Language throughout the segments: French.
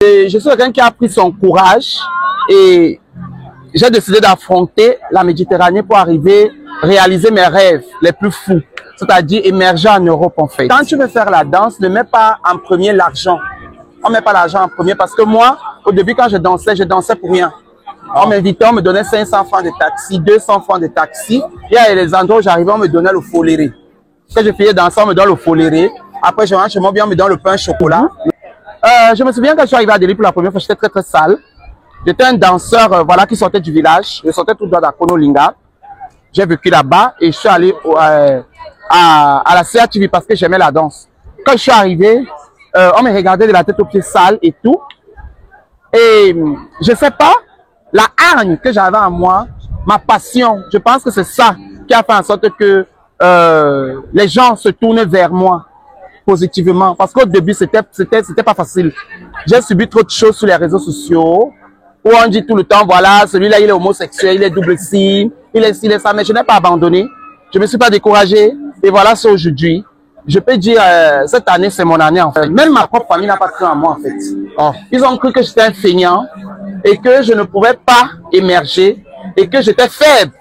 Et je suis quelqu'un qui a pris son courage et j'ai décidé d'affronter la Méditerranée pour arriver à réaliser mes rêves les plus fous, c'est-à-dire émerger en Europe en fait. Quand tu veux faire la danse, ne mets pas en premier l'argent. On ne met pas l'argent en premier parce que moi, au début quand je dansais pour rien. On m'invitait, on me donnait 500 francs de taxi, 200 francs de taxi. Il y a les endroits où j'arrivais, on me donnait le foléré. Quand je faisais danser, on me donne le foléré. Après, je rentre chez moi, bien, on me donne le pain au chocolat. Je me souviens quand je suis arrivé à Delhi pour la première fois, j'étais très sale. J'étais un danseur voilà, qui sortait du village. Je sortais tout droit d'Akonolinga. J'ai vécu là-bas et je suis allé à la CATV parce que j'aimais la danse. Quand je suis arrivé, on me regardait de la tête aux pieds sale et tout. Et je sais pas, la hargne que j'avais en moi, ma passion, je pense que c'est ça qui a fait en sorte que les gens se tournent vers moi positivement. Parce qu'au début, c'était pas facile. J'ai subi trop de choses sur les réseaux sociaux où on dit tout le temps, voilà, celui-là, il est homosexuel, il est double signe, il est ci, il est ça, mais je n'ai pas abandonné. Je me suis pas découragé. Et voilà, c'est aujourd'hui. Je peux dire, cette année, c'est mon année, en fait. Même ma propre famille n'a pas cru en moi, en fait. Oh. Ils ont cru que j'étais un feignant et que je ne pouvais pas émerger et que j'étais faible.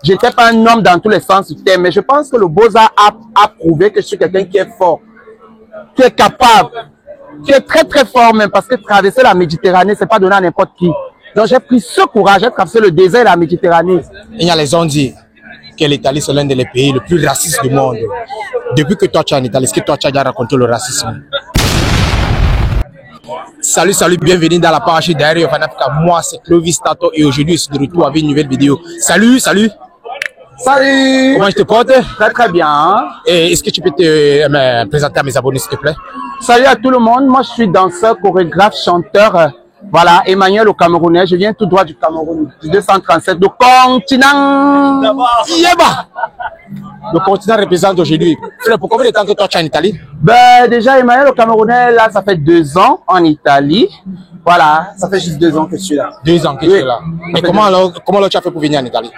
J'étais pas un homme dans tous les sens du terme, mais je pense que le Beaux-Arts a prouvé que je suis quelqu'un qui est fort, qui est capable, qui est très fort même, parce que traverser la Méditerranée, c'est pas donné à n'importe qui. Donc j'ai pris ce courage, j'ai traversé le désert et la Méditerranée. Il y a les gens dit que l'Italie c'est l'un des pays les plus racistes du monde. Depuis que toi tu es en Italie, est-ce que toi tu as déjà raconté le racisme? Salut, bienvenue dans la page d'Aéreo Fanafrica. Moi c'est Clovis Tato et aujourd'hui je suis de retour avec une nouvelle vidéo. Salut! Salut! Comment je te porte? Très bien. Et est-ce que tu peux te présenter à mes abonnés s'il te plaît? Salut à tout le monde, moi je suis danseur, chorégraphe, chanteur. Voilà, Emmanuel au Camerounais, je viens tout droit du Cameroun, du 237, du continent. Yéba! Le continent représente aujourd'hui. Frère, pour combien de temps que toi tu es en Italie? Ben déjà Emmanuel au Camerounais, là ça fait 2 ans en Italie. Voilà, ça fait juste 2 ans que je suis là. 2 ans que tu es là. Et comment alors tu as fait pour venir en Italie?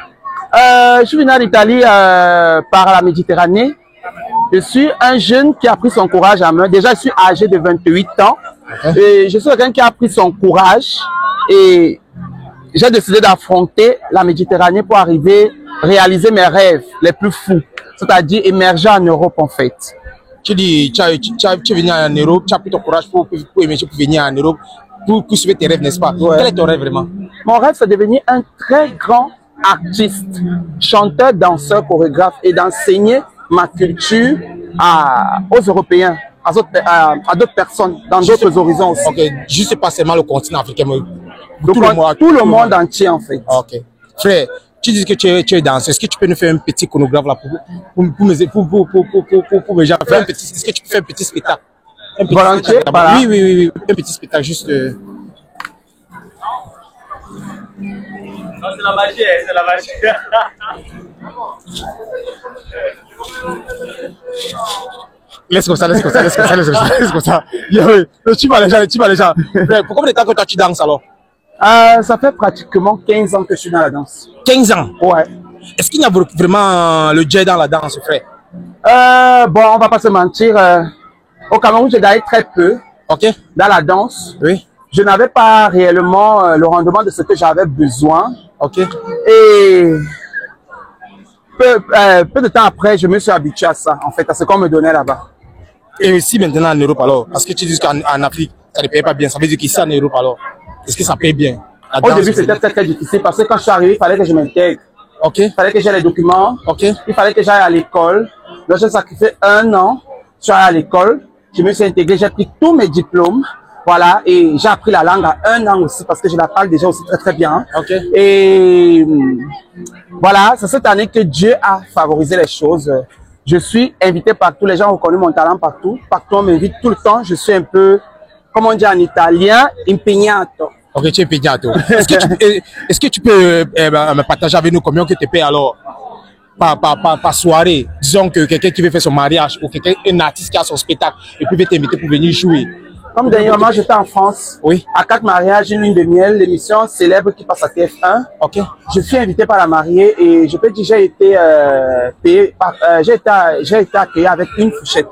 Je suis venu en Italie par la Méditerranée. Je suis un jeune qui a pris son courage à main. Déjà, je suis âgé de 28 ans. Et je suis quelqu'un qui a pris son courage et j'ai décidé d'affronter la Méditerranée pour arriver à réaliser mes rêves les plus fous, c'est-à-dire émerger en Europe en fait. Tu dis, tu es venu en Europe, tu as pris ton courage pour émerger, pour venir en Europe, pour suivre tes rêves, n'est-ce pas? Ouais. Quel est ton rêve vraiment? Mon rêve, c'est de devenir un très grand artiste, chanteur, danseur, chorégraphe et d'enseigner ma culture aux Européens, à d'autres personnes, dans d'autres horizons aussi. Ok, juste pas seulement le continent africain, mais tout le monde entier en fait. Ok. Frère, tu dis que tu es danseur, est-ce que tu peux nous faire un petit chronographe là pour mes gens faire un petit, est-ce que tu peux faire un petit spectacle? Volontiers, voilà. Oui, un petit spectacle juste. C'est la magie, c'est la magie. Laisse comme ça. Tu vas les gens. Pour combien de temps que toi tu danses alors? Ça fait pratiquement 15 ans que je suis dans la danse. 15 ans? Ouais. Est-ce qu'il y a vraiment le jet dans la danse, frère? Bon, on va pas se mentir. Au Cameroun, j'ai dansé très peu. Ok. Dans la danse. Oui. Je n'avais pas réellement le rendement de ce que j'avais besoin. Ok. Et peu de temps après, je me suis habitué à ça, en fait, à ce qu'on me donnait là-bas. Et si maintenant en Europe alors, parce que tu dis qu'en Afrique, ça ne paye pas bien, ça veut dire qu'ici en Europe alors, est-ce que ça paye bien? Au début, c'était très difficile parce que quand je suis arrivé, il fallait que je m'intègre. Ok. Il fallait que j'aie les documents. Ok. Il fallait que j'aille à l'école. Donc, j'ai sacrifié 1 an. Je suis allé à l'école. Je me suis intégré. J'ai pris tous mes diplômes. Voilà. Et j'ai appris la langue à 1 an aussi parce que je la parle déjà aussi très bien. Ok. Et voilà. C'est cette année que Dieu a favorisé les choses. Je suis invité partout. Les gens ont reconnu mon talent partout. Partout, on m'invite tout le temps. Je suis un peu, comme on dit en italien, impegnato. Ok, tu es impegnato. Est-ce que tu peux me partager avec nous combien que tu payes alors par soirée? Disons que quelqu'un qui veut faire son mariage ou un artiste qui a son spectacle et puis veut t'inviter pour venir jouer. Comme dernièrement, j'étais en France. Oui. À 4 mariages, une lune de miel, l'émission célèbre qui passe à TF1. Ok. Je suis invité par la mariée et je peux dire j'ai été payé par, j'ai été accueilli avec une fourchette.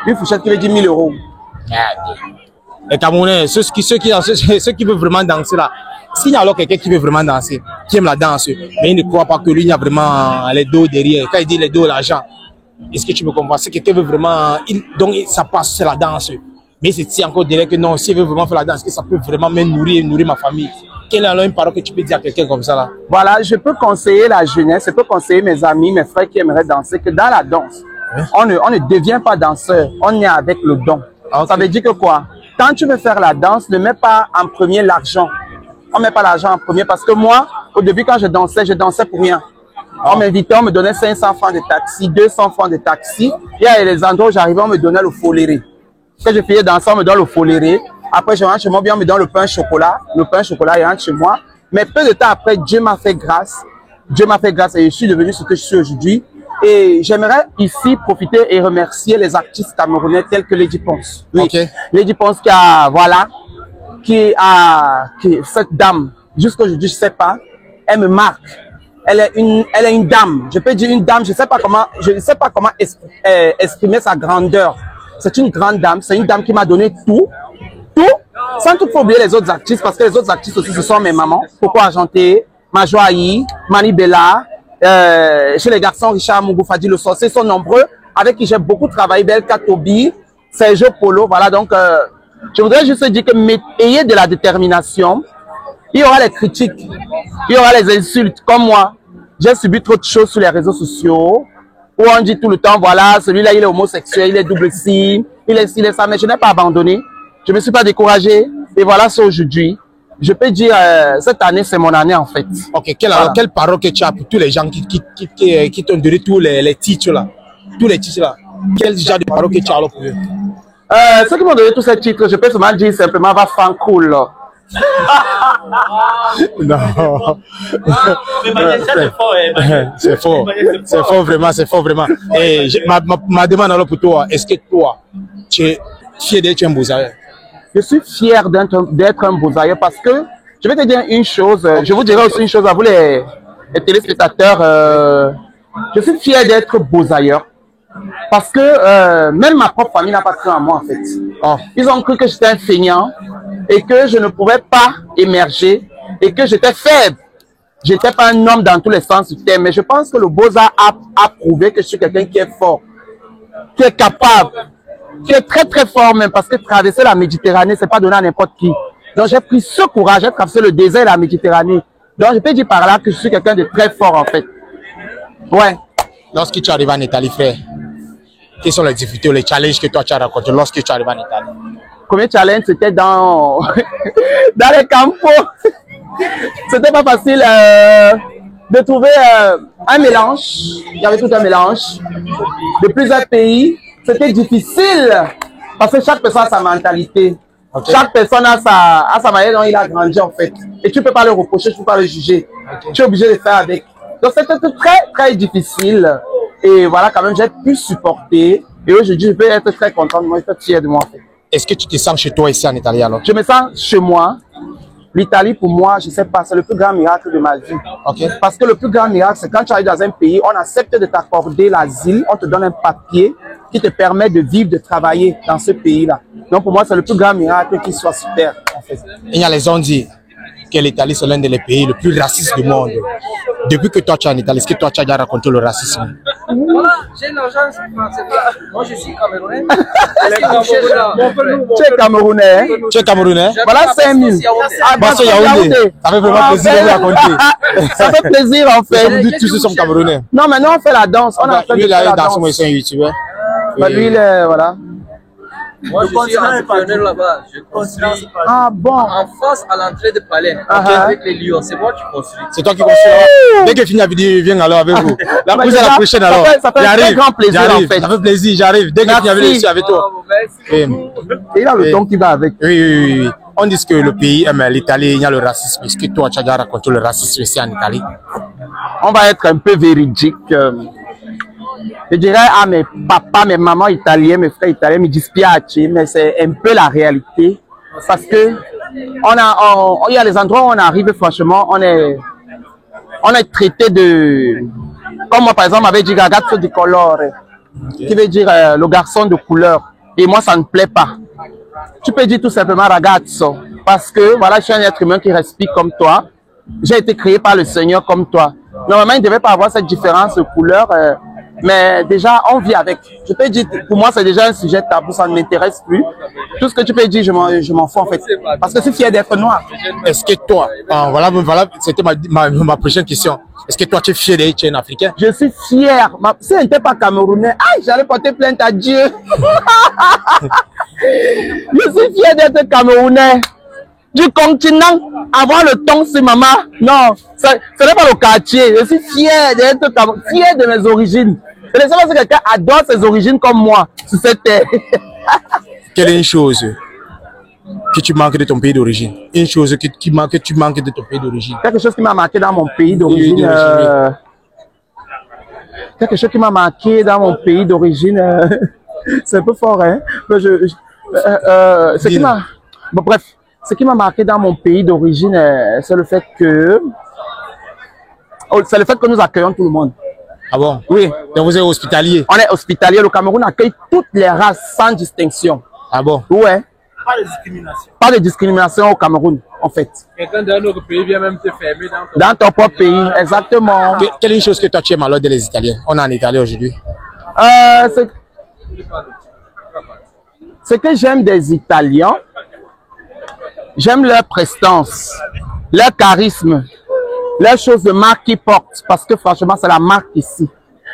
Une fourchette qui veut dire 1 000 €. Les Camerounais, ceux qui veulent vraiment danser là, s'il y a alors quelqu'un qui veut vraiment danser, qui aime la danse, mais il ne croit pas que lui, il y a vraiment les dos derrière. Quand il dit les dos, l'argent, est-ce que tu me comprends? Si quelqu'un veut vraiment, donc ça passe, c'est la danse. Mais c'est encore derrière que non, s'il veut vraiment faire la danse, que ça peut vraiment me nourrir ma famille. Quelle est alors une parole que tu peux dire à quelqu'un comme ça là? Voilà, je peux conseiller la jeunesse, je peux conseiller mes amis, mes frères qui aimeraient danser, que dans la danse, on ne devient pas danseur, on est avec le don. Okay. Ça veut dire que quoi? Quand tu veux faire la danse, ne mets pas en premier l'argent. On ne met pas l'argent en premier parce que moi, au début, quand je dansais pour rien. On m'invitait, on me donnait 500 francs de taxi, 200 francs de taxi. Il y a les endroits où j'arrivais, on me donnait le foléré. Quand je faisais danser, on me donne le foléré. Après, je rentre chez moi, bien, on me donne le pain chocolat. Le pain chocolat, il rentre chez moi. Mais peu de temps après, Dieu m'a fait grâce. Dieu m'a fait grâce et je suis devenu ce que je suis aujourd'hui. Et j'aimerais ici profiter et remercier les artistes camerounais tels que Lady Ponce. Oui. Okay. Lady Ponce qui a cette dame, jusqu'aujourd'hui, je sais pas, elle me marque. Elle est une dame. Je peux dire une dame, je ne sais pas comment exprimer sa grandeur. C'est une grande dame, c'est une dame qui m'a donné tout, sans toutefois oublier les autres artistes, parce que les autres artistes aussi, ce sont mes mamans. Coco Argenté, Majoaï, Mani Bella, chez les garçons, Richard Mougou, Fadi Le Sorcier, sont nombreux, avec qui j'ai beaucoup travaillé, Belka Tobi, Sergio Polo, voilà, donc, je voudrais juste dire que ayez de la détermination. Il y aura les critiques, il y aura les insultes, comme moi. J'ai subi trop de choses sur les réseaux sociaux, où on dit tout le temps, voilà, celui-là, il est homosexuel, il est double signe, il est ça, mais je n'ai pas abandonné. Je ne me suis pas découragé, et voilà, c'est aujourd'hui. Je peux dire, cette année, c'est mon année, en fait. Ok, quelle parole que tu as pour tous les gens qui t'ont donné tous les titres là? Tous les titres là. Quel genre de parole que tu as alors pour eux? Ceux qui m'ont donné tous ces titres, je peux seulement dire simplement, va fan cool, là. Non. C'est faux. C'est faux vraiment, c'est faux vraiment. Et ma demande alors pour toi, est-ce que toi, tu es fier d'être un Bouzailleur? Je suis fier d'être un Bouzailleur parce que, je vais te dire une chose, je vous dirai aussi une chose à vous les téléspectateurs, je suis fier d'être Bouzailleur. Parce que même ma propre famille n'a pas cru en moi en fait. Oh. Ils ont cru que j'étais un feignant et que je ne pouvais pas émerger et que j'étais faible. J'étais pas un homme dans tous les sens du terme, mais je pense que le Beaux-Arts a prouvé que je suis quelqu'un qui est fort, qui est capable, qui est très très fort même, parce que traverser la Méditerranée, c'est pas donné à n'importe qui. Donc j'ai pris ce courage, j'ai traversé le désert et la Méditerranée. Donc je peux dire par là que je suis quelqu'un de très fort en fait. Ouais. Lorsque tu arrives en Italie, frère, quelles sont les difficultés ou les challenges que toi tu as rencontrés lorsque tu arrives en Italie? Premier challenge, c'était dans les campos. C'était pas facile de trouver un mélange. Il y avait tout un mélange de plusieurs pays. C'était difficile parce que chaque personne a sa mentalité. Okay. Chaque personne a sa manière dont il a grandi en fait. Et tu peux pas le reprocher, tu peux pas le juger. Okay. Tu es obligé de faire avec. Donc c'était très très difficile. Et voilà, quand même, j'ai pu supporter. Et aujourd'hui, je peux être très content de moi, je suis fier de moi en fait. Est-ce que tu te sens chez toi ici en Italie alors? Je me sens chez moi. L'Italie, pour moi, je sais pas, c'est le plus grand miracle de ma vie. Okay. Parce que le plus grand miracle, c'est quand tu arrives dans un pays, on accepte de t'accorder l'asile, on te donne un papier qui te permet de vivre, de travailler dans ce pays-là. Donc pour moi, c'est le plus grand miracle qui soit super. En fait. Il y a les gens qui disent que l'Italie, c'est l'un des pays les plus racistes du monde. Depuis que toi tu es en Italie, est-ce que toi tu as déjà rencontré le racisme? Voilà, j'ai une agence, moi je suis camerounais. Tu es camerounais. Tu es camerounais? Voilà 5000. Ah, Basso Yaoundé. Ça fait vraiment plaisir de vous raconter. Ça fait plaisir en fait. Nous tous sommes camerounais. Non, maintenant on fait la danse. On a fait lui, il a la danse, danse. moi, c'est un youtubeur. Bah, lui, il est, voilà. Moi, je suis entrepreneur là-bas. Je construis. Ah bon? En face, à l'entrée de palais, avec les lions. C'est moi qui construis. C'est toi qui construis. Dès que fini la vidéo, viens alors avec vous. La prochaine alors. Ça fait un très grand plaisir en fait. Ça fait plaisir, j'arrive. Dès que fini la vidéo, je suis avec toi. Et il a le ton qui va avec. Oui. On dit que le pays aime l'Italie, il y a le racisme. Est-ce que toi, tu as déjà rencontré le racisme ici en Italie? On va être un peu véridique. Je dirais à mes papas, mes mamans italiens, mes frères italiens, me disent piace, mais c'est un peu la réalité. Parce que il y a les endroits où on arrive, franchement, on est traité de, comme moi par exemple, m'avait dit ragazzo di colore, qui veut dire le garçon de couleur. Et moi, ça ne plaît pas. Tu peux dire tout simplement ragazzo. Parce que, voilà, je suis un être humain qui respire comme toi. J'ai été créé par le Seigneur comme toi. Normalement, il ne devait pas avoir cette différence de couleur. Mais déjà, on vit avec. Je peux dire, pour moi, c'est déjà un sujet tabou, ça ne m'intéresse plus. Tout ce que tu peux dire, je m'en fous en fait. Parce que je suis fier d'être noir. Est-ce que toi, voilà, c'était ma prochaine question. Est-ce que toi, tu es fier d'être un Africain? Je suis fier. Si je n'étais pas camerounais, j'allais porter plainte à Dieu. Je suis fier d'être camerounais. Du continent, avoir le ton sur maman. Non, ce n'est pas le quartier. Je suis fier d'être fier de mes origines. Et les seuls que quelqu'un adore ses origines comme moi, sur cette terre. Quelle est une chose que tu manques de ton pays d'origine? Une chose que tu manques de ton pays d'origine? Quelque chose qui m'a marqué dans mon pays d'origine. Quelque chose qui m'a marqué dans mon pays d'origine. C'est un peu fort, hein? Ce qui m'a... Bon, bref, ce qui m'a marqué dans mon pays d'origine, c'est le fait que... C'est le fait que nous accueillons tout le monde. Ah bon? Oui. Donc vous êtes hospitalier? On est hospitalier. Le Cameroun accueille toutes les races sans distinction. Ah bon? Ouais. Pas de discrimination. Pas de discrimination au Cameroun, en fait. Quelqu'un d'un autre pays vient même te fermer dans ton propre pays, exactement. Quelle est une chose que toi tu aimes alors des Italiens? On est en Italie aujourd'hui. Ce que j'aime des Italiens, j'aime leur prestance, leur charisme, leurs choses de marque qu'ils portent, parce que franchement, c'est la marque ici.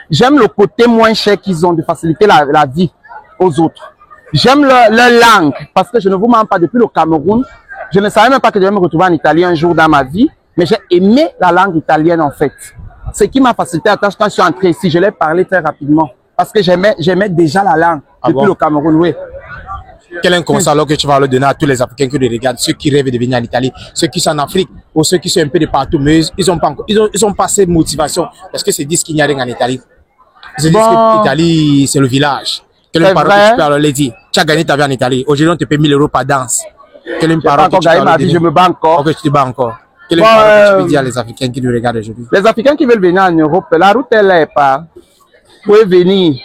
J'aime le côté moins cher qu'ils ont de faciliter la vie aux autres. J'aime leur langue, parce que je ne vous mens pas, depuis le Cameroun, je ne savais même pas que je devais me retrouver en Italie un jour dans ma vie, mais j'ai aimé la langue italienne en fait. Ce qui m'a facilité la tâche quand je suis entré ici, je l'ai parlé très rapidement, parce que j'aimais déjà la langue depuis le Cameroun, oui. Quel est un conseil alors que tu vas leur donner à tous les Africains qui les regardent, ceux qui rêvent de venir en Italie, ceux qui sont en Afrique ou ceux qui sont un peu de partout, mais ils ont pas cette motivation parce que c'est disent qu'il n'y a rien en Italie. Ils se disent que l'Italie, c'est le village. Quelle est une parole que tu peux alors leur dire? Tu as gagné ta vie en Italie. Aujourd'hui, on te paie 1000 € par danse. Quelle est une parole que tu peux leur dire? Je me bats encore. Ok, tu te bats encore. Quelle est une parole que tu peux dire à les Africains qui nous regardent aujourd'hui? Les Africains qui veulent venir en Europe, la route elle est pas. Vous pouvez venir.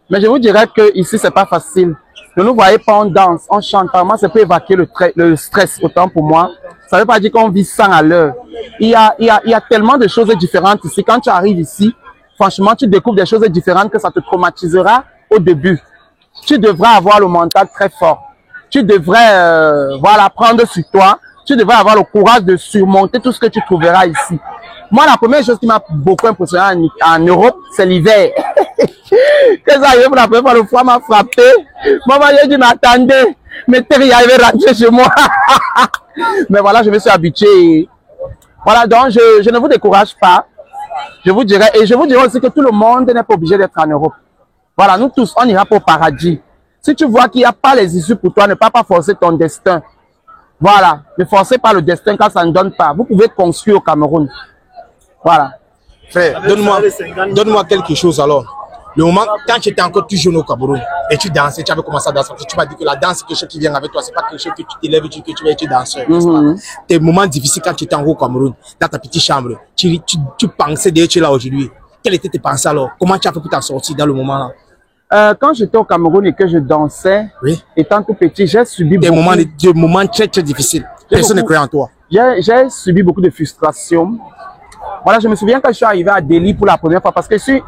Mais je vous dirais que ici c'est pas facile. Ne nous voyez pas, on danse, on chante. Par moi, c'est pour évacuer le stress, autant pour moi. Ça ne veut pas dire qu'on vit 100 à l'heure. Il y a tellement de choses différentes ici. Quand tu arrives ici, franchement, tu découvres des choses différentes que ça te traumatisera au début. Tu devras avoir le mental très fort. Tu devrais voilà, prendre sur toi. Tu devrais avoir le courage de surmonter tout ce que tu trouveras ici. Moi, la première chose qui m'a beaucoup impressionné en Europe, c'est l'hiver. Que ça arrive pour la première fois, le froid m'a frappé. Moi, j'ai dit, mais attendez, mais Terry arrive rentrer chez moi. Mais voilà, je me suis habitué. Voilà, donc je ne vous décourage pas. Je vous dirais, et je vous dirais aussi que tout le monde n'est pas obligé d'être en Europe. Voilà, nous tous, on ira pour le paradis. Si tu vois qu'il n'y a pas les issues pour toi, ne pas forcer ton destin. Voilà, ne forcez pas le destin quand ça ne donne pas. Vous pouvez construire au Cameroun. Voilà. Frère, donne-moi quelque chose alors. Le moment, quand tu étais encore tout jeune au Cameroun et tu dansais, tu avais commencé à danser, tu m'as dit que la danse, c'est quelque chose qui vient avec toi, c'est pas quelque chose que tu t'élèves et que tu vas être danseur. Tes moments difficiles quand tu étais en haut au Cameroun, dans ta petite chambre, tu pensais d'être là aujourd'hui. Quelles étaient tes pensées alors? Comment tu as fait pour t'en sortir dans le moment là? Quand j'étais au Cameroun et que je dansais, oui, étant tout petit, j'ai subi des moments très très difficiles. Personne ne croyait en toi. J'ai subi beaucoup de frustration. Voilà, je me souviens quand je suis arrivé à Delhi pour la première fois, parce que je suis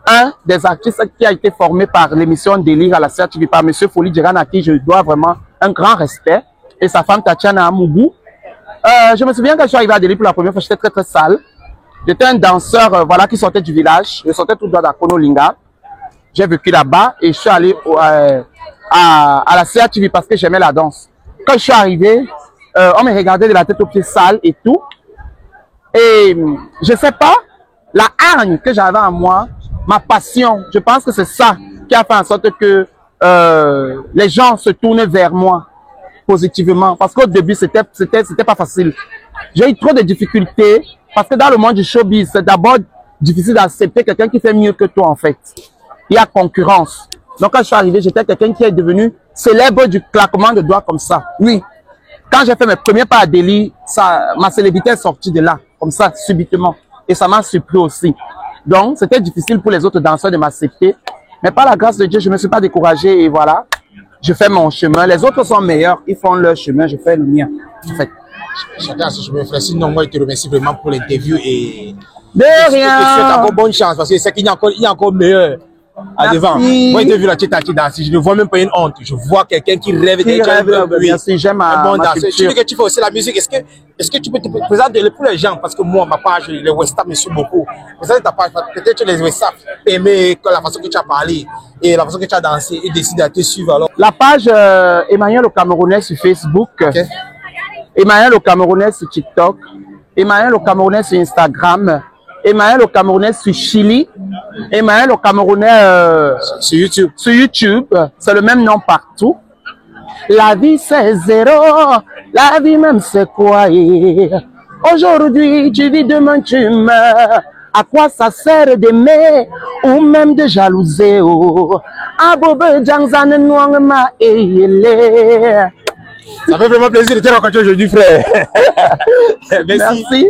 un des artistes qui a été formé par l'émission Délire à la CRTV par M. Foli Djiran, à qui je dois vraiment un grand respect, et sa femme Tatiana Amougou. Je me souviens quand je suis arrivé à Delhi pour la première fois, j'étais très très sale. J'étais un danseur voilà, qui sortait du village. Je sortais tout droit d'Akonolinga. J'ai vécu là-bas et je suis allé à la CRTV parce que j'aimais la danse. Quand je suis arrivé, on me regardait de la tête aux pieds sale et tout. Et je sais pas, la hargne que j'avais en moi, ma passion, je pense que c'est ça qui a fait en sorte que les gens se tournent vers moi positivement. Parce qu'au début, c'était pas facile. J'ai eu trop de difficultés parce que dans le monde du showbiz, c'est d'abord difficile d'accepter quelqu'un qui fait mieux que toi en fait. Il y a concurrence. Donc quand je suis arrivé, j'étais quelqu'un qui est devenu célèbre du claquement de doigts comme ça. Oui. Quand j'ai fait mes premiers pas à Delhi, ma célébrité est sortie de là, comme ça, subitement. Et ça m'a surpris aussi. Donc, c'était difficile pour les autres danseurs de m'accepter. Mais par la grâce de Dieu, je ne me suis pas découragé et voilà. je fais mon chemin. Les autres sont meilleurs, ils font leur chemin, je fais le mien. En fait. Chacun a son chemin, frère. Sinon, moi, je te remercie vraiment pour l'interview et... De rien. Je te souhaite encore bonne chance parce que c'est qu'il y a encore meilleur à devant. Moi, je t'ai vu la tchétachi danser, je ne vois même pas une honte. Je vois quelqu'un qui rêve d'être merci, j'aime ma culture. Tu dis que tu fais aussi la musique. Est-ce que tu peux te présenter pour les gens? Parce que moi, ma page, les Westap me suivent beaucoup. Présente ta page, peut-être que les Westap aiment la façon que tu as parlé et la façon que tu as dansé et décident de te suivre. Alors. La page Emmanuel le Camerounais sur Facebook, okay. Emmanuel le Camerounais sur TikTok, Emmanuel le Camerounais sur Instagram, Emmanuel le Camerounais sur Chili, Emmanuel le Camerounais sur YouTube. Sur YouTube, c'est le même nom partout. La vie c'est zéro, la vie même c'est quoi? Aujourd'hui tu vis, demain tu meurs. À quoi ça sert d'aimer ou même de jalouser? Ça fait vraiment plaisir de te rencontrer aujourd'hui, frère. Merci.